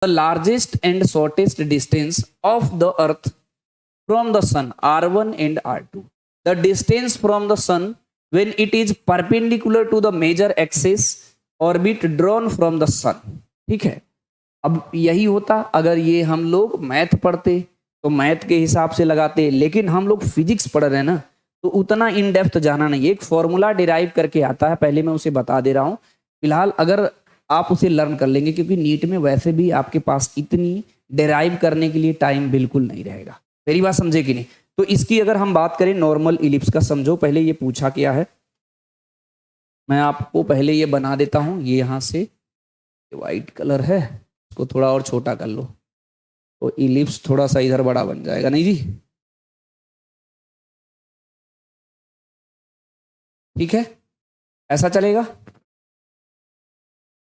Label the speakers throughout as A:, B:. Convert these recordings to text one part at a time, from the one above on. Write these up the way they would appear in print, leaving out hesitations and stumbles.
A: The largest and shortest distance of the earth from the sun R1 and R2. The distance from the sun when it is perpendicular to the major axis orbit drawn from the sun. ठीक है, अब यही होता अगर ये हम लोग math पढ़ते तो मैथ के हिसाब से लगाते, लेकिन हम लोग फिजिक्स पढ़ रहे हैं ना, तो उतना इन डेप्थ जाना नहीं। एक फॉर्मूला डिराइव करके आता है, पहले मैं उसे बता दे रहा हूँ फिलहाल, अगर आप उसे लर्न कर लेंगे, क्योंकि नीट में वैसे भी आपके पास इतनी डिराइव करने के लिए टाइम बिल्कुल नहीं रहेगा। मेरी बात समझे कि नहीं? तो इसकी अगर हम बात करें नॉर्मल इलिप्स का, समझो पहले ये पूछा क्या है, मैं आपको पहले ये बना देता हूं। ये यहां से वाइट कलर है, इसको थोड़ा और छोटा कर लो तो इलिप्स थोड़ा सा इधर बड़ा बन जाएगा। नहीं जी, ठीक है, ऐसा चलेगा।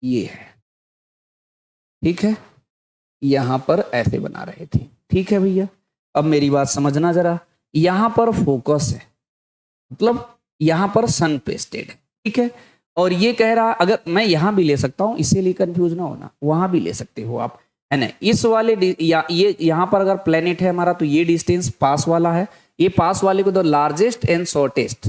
A: ये है, ठीक है, यहां पर ऐसे बना रहे थे। ठीक है भैया, अब मेरी बात समझना जरा, यहां पर फोकस है, मतलब यहां पर सन पेस्टेड है, ठीक है। और ये कह रहा, अगर मैं यहां भी ले सकता हूं, इसीलिए कंफ्यूज ना होना, वहां भी ले सकते हो आप, है ना। इस वाले ये यहां पर अगर प्लेनेट है हमारा, तो ये डिस्टेंस पास वाला है, ये पास वाले को द लार्जेस्ट एंड शॉर्टेस्ट,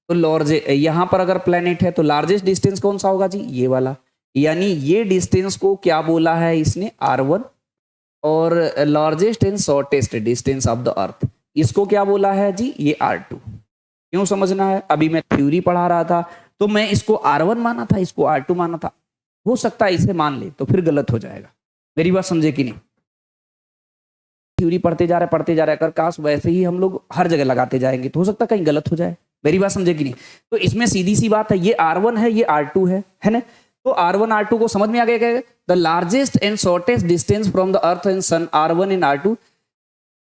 A: तो यहां पर अगर प्लेनेट है तो लार्जेस्ट डिस्टेंस कौन सा होगा जी? ये वाला। यानी ये डिस्टेंस को क्या बोला है इसने? R1। और largest and shortest distance of the अर्थ, इसको क्या बोला है जी? ये R2। क्यों समझना है? अभी मैं थ्योरी पढ़ा रहा था तो मैं इसको R1 माना था, इसको R2 माना था, हो सकता है इसे मान ले तो फिर गलत हो जाएगा। मेरी बात समझे कि नहीं? थ्योरी पढ़ते जा रहे अगर काश वैसे ही हम लोग हर जगह लगाते जाएंगे तो हो सकता है कहीं गलत हो जाए। मेरी बात समझे कि नहीं? तो इसमें सीधी सी बात है, ये R1 है, ये R2 है ना। तो R1 R2 को समझ में आ गया क्या? The largest and shortest distance from the earth and sun R1 and R2,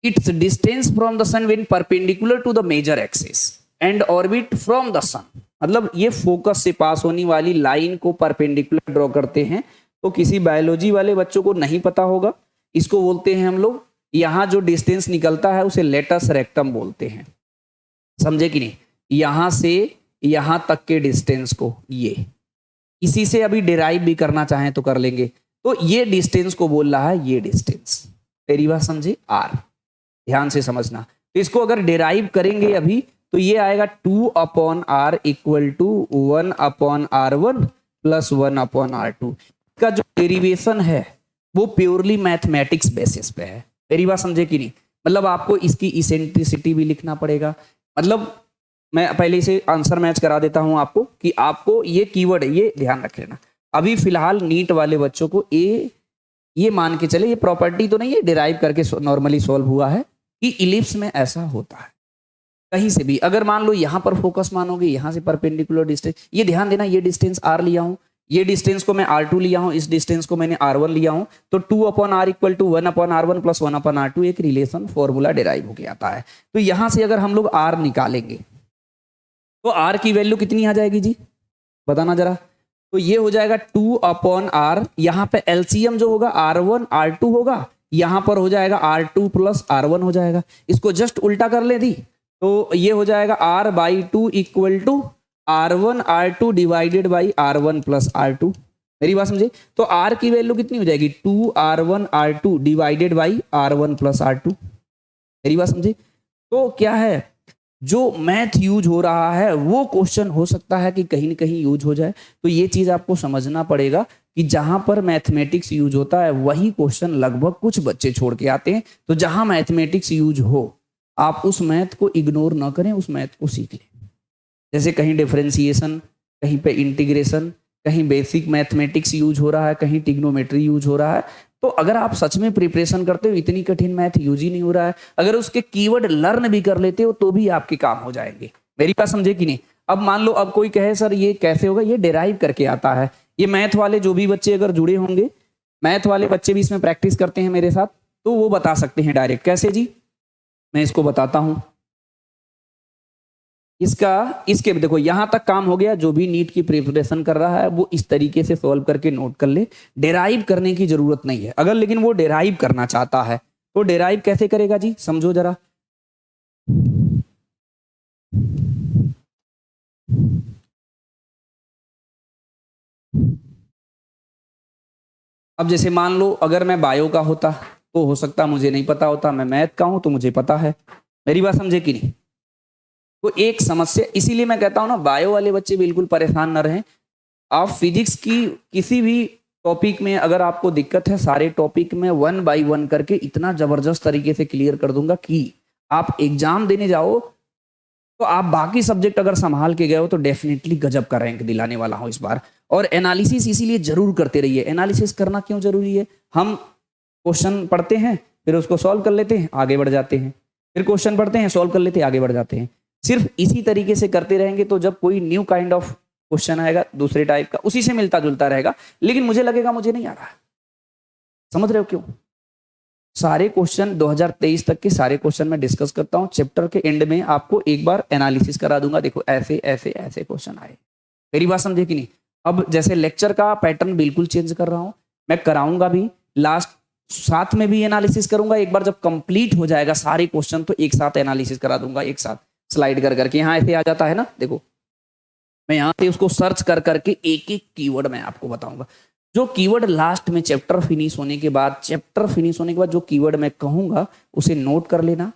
A: its distance from the sun when perpendicular to the major axis and orbit from the sun। मतलब ये focus से पास होने वाली लाइन को perpendicular draw करते हैं। तो किसी बायोलॉजी वाले बच्चों को नहीं पता होगा, इसको बोलते हैं हम लोग, यहां जो डिस्टेंस निकलता है उसे लेटस रेक्टम बोलते हैं। समझे कि नहीं? यहां से यहां तक के डिस्टेंस को, ये इसी से अभी डिराइव भी करना चाहें तो कर लेंगे। तो ये डिस्टेंस को बोल रहा है ये डिस्टेंस। तेरी बात समझे? R, ध्यान से समझना। तो इसको अगर डिराइव करेंगे अभी तो ये आएगा 2/R equal to 1/R1 plus 1/R2। का जो डेरिवेशन है वो प्योरली मैथमेटिक्स बेसिस पे है। मेरी बात समझे कि नहीं? मतलब आपको इसकी इसेंट्रिसिटी भी लिखना पड़ेगा। मतलब मैं पहले इसे आंसर मैच करा देता हूं आपको, कि आपको ये कीवर्ड है, ये ध्यान रख लेना। अभी फिलहाल नीट वाले बच्चों को ये मान के चले, ये प्रॉपर्टी तो नहीं है, डिराइव करके नॉर्मली सॉल्व हुआ है कि इलिप्स में ऐसा होता है। कहीं से भी अगर मान लो यहां पर फोकस मानोगे, यहां से परपेंडिकुलर डिस्टेंस, ये ध्यान देना, ये डिस्टेंस R लिया हूं, ये डिस्टेंस को मैं R2 लिया हूं, इस डिस्टेंस को मैंने R1 लिया हूं, तो 2/R equal to 1/R1 plus 1/R2 एक रिलेशन फॉर्मूला डिराइव होके आता है। तो यहां से अगर हम लोग R निकालेंगे तो R की वैल्यू कितनी आ जाएगी जी? बताना जरा। तो ये हो जाएगा 2/R, यहां पे एलसीएम जो होगा R1 R2 होगा, यहां पर हो जाएगा R2 प्लस R1 हो जाएगा। इसको जस्ट उल्टा कर ले दी तो ये हो जाएगा R/2 equal to R1 R2 divided by R1 plus R2। मेरी बात समझे? तो R की वैल्यू कितनी हो जाएगी? 2R1 R2 divided by R1 plus R2। मेरी बात समझे? तो क्या है, जो मैथ यूज हो रहा है वो क्वेश्चन हो सकता है कि कहीं ना कहीं यूज हो जाए। तो ये चीज आपको समझना पड़ेगा कि जहां पर मैथमेटिक्स यूज होता है वही क्वेश्चन लगभग कुछ बच्चे छोड़ के आते हैं। तो जहां मैथमेटिक्स यूज हो आप उस मैथ को इग्नोर ना करें, उस मैथ को सीख लें। जैसे कहीं डिफरेंशिएशन, कहीं पे इंटीग्रेशन, कहीं बेसिक मैथमेटिक्स यूज हो रहा है, कहीं टिग्नोमेट्री यूज हो रहा है। तो अगर आप सच में प्रिपरेशन करते हो, इतनी कठिन मैथ यूज ही नहीं हो रहा है, अगर उसके कीवर्ड लर्न भी कर लेते हो तो भी आपके काम हो जाएंगे। मेरी बात समझे कि नहीं? अब मान लो अब कोई कहे सर ये कैसे होगा, ये डिराइव करके आता है। ये मैथ वाले जो भी बच्चे अगर जुड़े होंगे, मैथ वाले बच्चे भी इसमें प्रैक्टिस करते हैं मेरे साथ, तो वो बता सकते हैं डायरेक्ट। कैसे जी? मैं इसको बताता हूं। इसके देखो यहां तक काम हो गया। जो भी नीट की प्रिपरेशन कर रहा है वो इस तरीके से सॉल्व करके नोट कर ले। डेराइव करने की जरूरत नहीं है। अगर लेकिन वो डेराइव करना चाहता है तो डेराइव कैसे करेगा जी? समझो जरा। अब जैसे मान लो अगर मैं बायो का होता तो हो सकता मुझे नहीं पता होता, मैं मैथ का हूं तो मुझे पता है। मेरी बात समझे कि नहीं? तो एक समस्या, इसीलिए मैं कहता हूं ना, बायो वाले बच्चे बिल्कुल परेशान न रहें। आप फिजिक्स की किसी भी टॉपिक में अगर आपको दिक्कत है, सारे टॉपिक में 1 बाय 1 करके इतना जबरदस्त तरीके से क्लियर कर दूंगा कि आप एग्जाम देने जाओ तो आप बाकी सब्जेक्ट अगर संभाल के गए हो तो डेफिनेटली गजब का रैंक दिलाने वाला हूं इस बार। और एनालिसिस इसीलिए जरूर करते रहिए। एनालिसिस करना क्यों जरूरी है? हम क्वेश्चन पढ़ते हैं, फिर उसको सॉल्व कर लेते हैं, आगे बढ़ जाते हैं, फिर क्वेश्चन पढ़ते हैं, सॉल्व कर लेते हैं, आगे बढ़ जाते हैं। सिर्फ इसी तरीके से करते रहेंगे तो जब कोई न्यू काइंड ऑफ क्वेश्चन आएगा दूसरे टाइप का, उसी से मिलता जुलता रहेगा, लेकिन मुझे लगेगा मुझे नहीं आ रहा। समझ रहे हो क्यों? सारे क्वेश्चन 2023 तक के सारे क्वेश्चन मैं डिस्कस करता हूं। चैप्टर के एंड में आपको एक बार एनालिसिस करा दूंगा, देखो ऐसे ऐसे ऐसे क्वेश्चन आए। मेरी बात समझे कि नहीं? अब जैसे लेक्चर का पैटर्न बिल्कुल चेंज कर रहा हूं, मैं कराऊंगा भी, लास्ट साथ में भी एनालिसिस करूंगा। एक बार जब कंप्लीट हो जाएगा सारे क्वेश्चन तो एक साथ एनालिसिस करा दूंगा, एक साथ स्लाइड कर करके। यहाँ ऐसे आ जाता है ना, देखो मैं यहाँ से उसको सर्च कर करके एक एक कीवर्ड मैं आपको बताऊंगा। जो कीवर्ड लास्ट में चैप्टर फिनिश होने के बाद, जो कीवर्ड मैं कहूंगा उसे नोट कर लेना।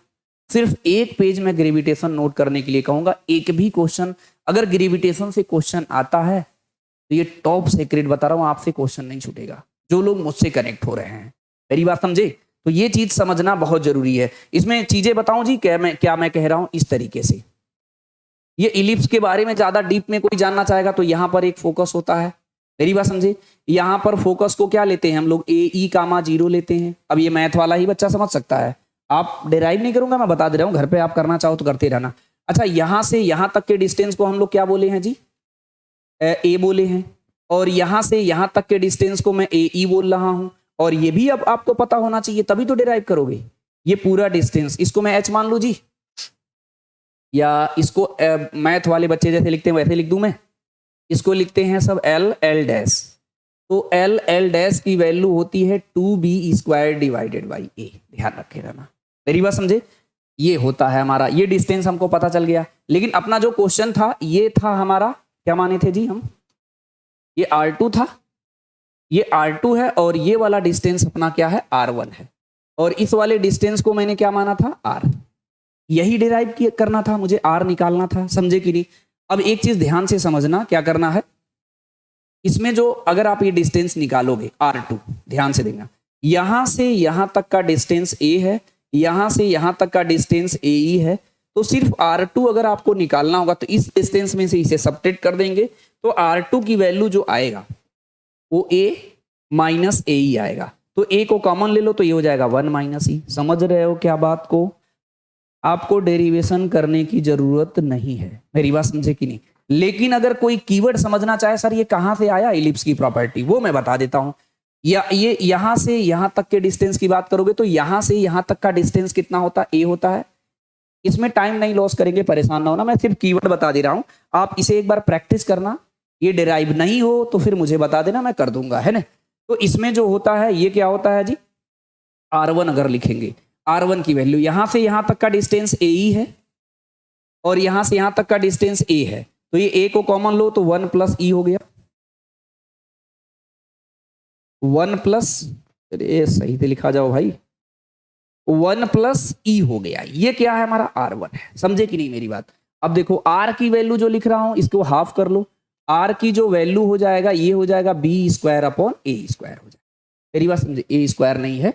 A: सिर्फ एक पेज में ग्रेविटेशन नोट करने के लिए कहूंगा। एक भी क्वेश्चन अगर ग्रेविटेशन से क्वेश्चन आता है तो ये टॉप सीक्रेट बता रहा हूं, आपसे क्वेश्चन नहीं छूटेगा जो लोग मुझसे कनेक्ट हो रहे हैं। मेरी बात समझे? तो ये चीज समझना बहुत जरूरी है। इसमें चीजें बताऊं जी, क्या मैं कह रहा हूं इस तरीके से। ये इलिप्स के बारे में ज्यादा डीप में कोई जानना चाहेगा तो यहां पर एक फोकस होता है। मेरी बात समझे? यहां पर फोकस को क्या लेते हैं हम लोग? ए ई कामा 0 लेते हैं। अब ये मैथ वाला ही बच्चा समझ सकता है, आप डिराइव नहीं करूंगा, मैं बता दे रहा हूं, घर पे आप करना चाहो तो करते रहना। अच्छा, यहां से यहां तक के डिस्टेंस को हम लोग क्या बोले हैं जी? ए बोले हैं। और यहां से यहां तक के डिस्टेंस को मैं ए ई बोल रहा हूं। और ये भी अब आपको पता होना चाहिए, तभी तो डिराइव करोगे। ये पूरा डिस्टेंस, इसको मैं एच मान लू जी, या इसको मैथ वाले बच्चे जैसे लिखते हैं वैसे लिख दूं मैं। इसको लिखते हैं सब एल एल डैश। तो एल एल डैश की वैल्यू होती है 2b² डिवाइडेड बाई ए। ध्यान रखे रहना, मेरी बात समझे? ये होता है हमारा, ये डिस्टेंस हमको पता चल गया। लेकिन अपना जो क्वेश्चन था ये था हमारा, क्या माने थे जी हम? ये R2 था, ये R2 है, और ये वाला डिस्टेंस अपना क्या है? R1 है। और इस वाले डिस्टेंस को मैंने क्या माना था? R। यही डिराइव करना था मुझे, R निकालना था। समझे कि नहीं? अब एक चीज ध्यान से समझना, क्या करना है इसमें, जो अगर आप ये डिस्टेंस निकालोगे R2, ध्यान से देखना, यहां से यहां तक का डिस्टेंस A है, यहां से यहां तक का डिस्टेंस AE है। तो सिर्फ R2 अगर आपको निकालना होगा तो इस डिस्टेंस में से इसे सबट्रैक्ट कर देंगे, तो R2 की वैल्यू जो आएगा वो A माइनस AE आएगा। तो A को कॉमन ले लो तो ये हो जाएगा 1 - E। समझ रहे हो क्या बात को? आपको डेरिवेशन करने की जरूरत नहीं है। मेरी बात समझे कि नहीं? लेकिन अगर कोई कीवर्ड समझना चाहे, सर ये कहां से आया इलिप्स की प्रॉपर्टी, वो मैं बता देता हूं। या ये यहां से यहां तक के डिस्टेंस की बात करोगे तो यहां से यहां तक का डिस्टेंस कितना होता है? ए होता है। इसमें टाइम नहीं लॉस करेंगे, परेशान ना होना, मैं सिर्फ कीवर्ड बता दे रहा हूं। आप इसे एक बार प्रैक्टिस करना, ये डिराइव नहीं हो तो फिर मुझे बता देना, मैं कर दूंगा, है ना? तो इसमें जो होता है ये क्या होता है जी? R1 अगर लिखेंगे, R1 की वैल्यू, यहां से यहां तक का डिस्टेंस AE है और यहां से यहां तक का डिस्टेंस A है। तो ये A को कॉमन लो तो 1 + E हो गया। 1 प्लस, अरे सही से लिखा जाओ भाई, 1 + E हो गया। ये क्या है? हमारा R1 है। समझे कि नहीं मेरी बात? अब देखो R की वैल्यू जो लिख रहा हूं इसको हाफ कर लो। R की जो वैल्यू हो जाएगा ये हो जाएगा B² अपॉन A² हो जाएगा। मेरी बात समझे? A² नहीं है,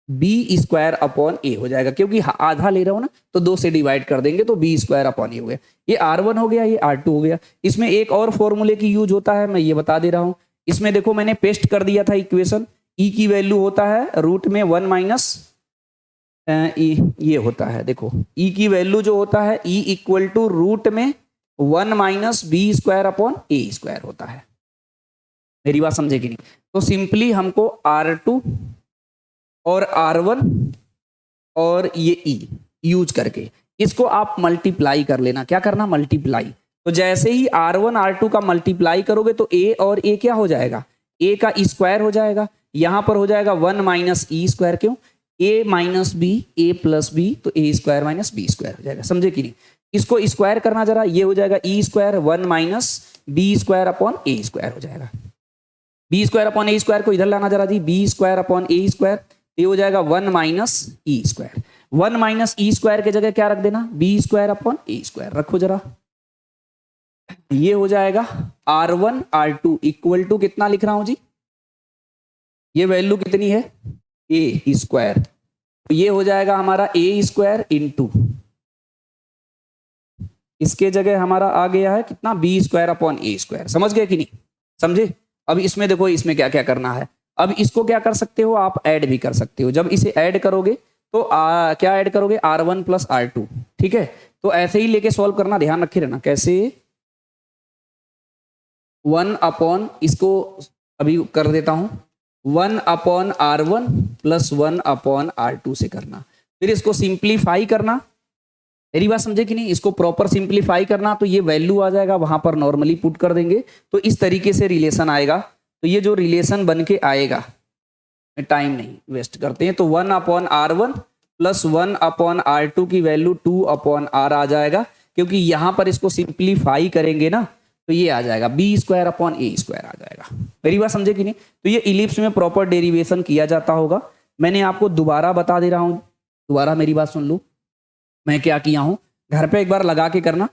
A: B² अपॉन A हो जाएगा, क्योंकि आधा ले रहा हूं ना तो 2 से डिवाइड कर देंगे तो B² अपॉन A हो गया। ये R1 हो गया, ये R2 हो गया। इसमें एक और फॉर्मूले की यूज होता है, मैं ये बता दे रहा हूं। इसमें देखो मैंने पेस्ट कर दिया था इक्वेशन। E की वैल्यू होता है रूट में 1 माइनस E, ये होता है, देखो E की वैल्यू जो होता है E = रूट में 1 माइनस B² अपॉन A² होता है। मेरी बात समझे कि नहीं? तो सिंपली हमको R2 और R1 और ये E यूज करके इसको आप मल्टीप्लाई कर लेना। क्या करना? मल्टीप्लाई। तो जैसे ही R1 R2 का मल्टीप्लाई करोगे तो A और A क्या हो जाएगा? A का स्क्वायर हो जाएगा। यहां पर हो जाएगा 1 माइनस E²। क्यों? A minus B, A plus B, तो A² माइनस B² हो जाएगा। समझे कि नहीं? इसको स्क्वायर करना जरा, ये हो जाएगा E² 1 minus B² upon A² हो जाएगा। बी स्क्वायर अपॉन ए स्क्वायर को इधर लाना जरा जी, बी स्क्वायर अपॉन ए स्क्वायर, ये हो जाएगा 1 minus E square. 1 minus E square के जगह क्या रख देना, बी स्क्वायर अपॉन ए स्क्वायर रखो जरा, ये हो जाएगा R1 R2 इक्वल टू कितना लिख रहा हूं जी, ये वैल्यू कितनी है ए स्क्वायर, तो ये हो जाएगा हमारा ए स्क्वायर इंटू, इसके जगह हमारा आ गया है कितना, बी स्क्वायर अपॉन ए स्क्वायर। समझ गए कि नहीं, समझे। अब इसमें देखो इसमें क्या क्या करना है, अब इसको क्या कर सकते हो आप, ऐड भी कर सकते हो। जब इसे ऐड करोगे तो क्या ऐड करोगे, R1 प्लस R2, ठीक है। तो ऐसे ही लेके सॉल्व करना, ध्यान रखे रहना कैसे, 1 अपॉन, इसको अभी कर देता हूं, 1 upon R1 plus 1 upon R2 से करना, फिर इसको सिंप्लीफाई करना। मेरी बात समझे कि नहीं, इसको प्रॉपर सिंप्लीफाई करना, तो ये वैल्यू आ जाएगा, वहां पर नॉर्मली पुट कर देंगे, तो इस तरीके से रिलेशन आएगा। तो ये जो रिलेशन बन के आएगा, टाइम नहीं वेस्ट करते हैं, तो 1 upon R1 plus 1 upon R2 की वैल्यू 2 अपॉन R आ जाएगा, क्योंकि यहां पर इसको सिंप्लीफाई करेंगे ना, तो ये आ जाएगा बी स्क्वायर अपॉन ए स्क्वायर आ जाएगा। मेरी बात समझे कि नहीं, तो ये इलिप्स में प्रॉपर डेरिवेशन किया जाता होगा। मैंने आपको दोबारा बता दे रहा हूं, दोबारा मेरी बात सुन लो, मैं क्या किया हूं, घर पे एक बार लगा के करना।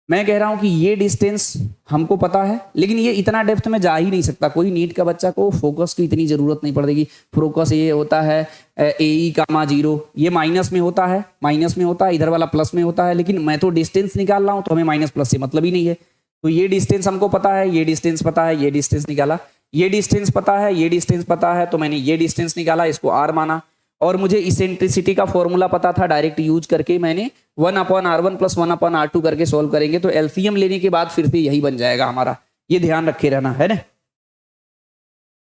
A: मैं कह रहा हूं कि ये डिस्टेंस हमको पता है, लेकिन ये इतना डेप्थ में जा ही नहीं सकता, कोई नीट का बच्चा को फोकस की इतनी जरूरत नहीं पड़ेगी। फोकस ये होता है ए कामा 0, ये माइनस में होता है, माइनस में होता है, इधर वाला प्लस में होता है, लेकिन मैं तो डिस्टेंस निकाल रहा हूं, तो हमें माइनस प्लस से मतलब ही नहीं है। तो ये डिस्टेंस हमको पता है, ये डिस्टेंस पता है, ये डिस्टेंस निकाला, ये डिस्टेंस पता है, ये डिस्टेंस पता है, तो मैंने ये डिस्टेंस निकाला, इसको R माना, और मुझे इसेंट्रिसिटी का फॉर्मूला पता था, डायरेक्ट यूज करके मैंने 1 upon R1 plus 1 upon R2 करके सॉल्व करेंगे, तो एलसीएम लेने के बाद फिर से यही बन जाएगा हमारा, ये ध्यान रखे रहना है ना।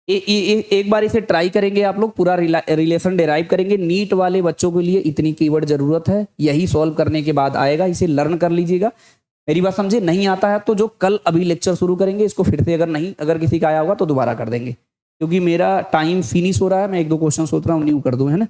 A: एक बार इसे ट्राई करेंगे आप लोग, पूरा रिलेशन डेराइव करेंगे। नीट वाले बच्चों के लिए इतनी कीवर्ड जरूरत है, यही सॉल्व करने के बाद आएगा, इसे लर्न कर लीजिएगा। मेरी बात समझे, नहीं आता है तो जो कल अभी लेक्चर शुरू करेंगे इसको फिर से, अगर किसी का आया होगा तो दोबारा कर देंगे, क्योंकि मेरा टाइम फिनिश हो रहा है, मैं 1-2 क्वेश्चन सोच रहा हूँ न्यू कर दूं, है ना।